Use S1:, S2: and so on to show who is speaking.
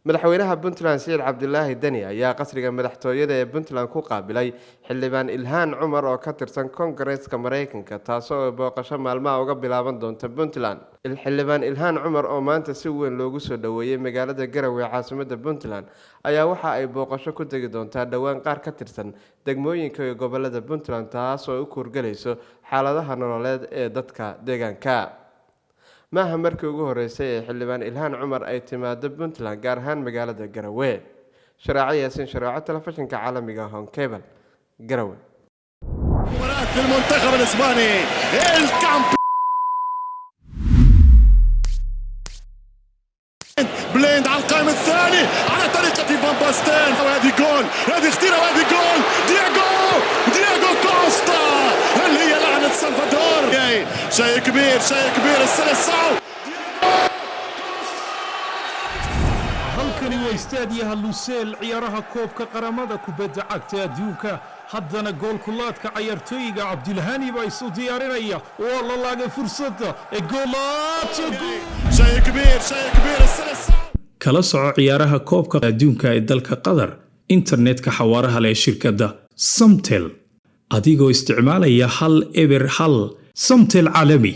S1: madaxweynaha Puntland Saciid Cabdilaahi Dani ayaa qasriga madaxtooyada ee Puntland ku qaabilay xildhibaan Ilhaan Cumar oo ka tirsan Koongareeska Mareykanka taasoo booqasho maalmaha uga bilaaban doonta Puntland. Xildhibaan Ilhaan Cumar oo maanta si weyn loogu soo dhaweeyay magaalada Garowe caasimadda Puntland ayaa waxa ay booqasho ku tagi doontaa dhawaan qaar ka tirsan degmooyinka iyo gobolada Puntland taasoo u kurgalayso xaaladaha nololeed ee dadka deegaanka. maaha markii ugu horeysay ee xildhibaan Ilhaan Cumar ay timaado Puntland gaar ahaan magaalada Garowe. شراعي ياسين شراعة تلفزيون كعالمي هون كيبل Garowe.
S2: مباراة المنتخب الاسباني الكامب بليند على القائم الثاني على طريقة فان باستين وهذه جول هذه اختيرة وهذه جول دياغو كوستا اللي هي لعنة سلفادور شيء كبير السلسعو
S3: halkani waa istaadiyaha Lusail ciyaaraha koobka qaramada kubadda cagta adduunka haddana goolkulaadka ciyaartooyga Cabdilhani baa isu diyaarinaya oo la laagay fursadda ee goolaadka
S2: شيء كبير السلسعو
S3: kala soco ciyaaraha koobka adduunka ee dalka Qatar internetka xawaaraha leh shirkadda Samtel adigoo isticmaalaya hal eber hal Samtel caalami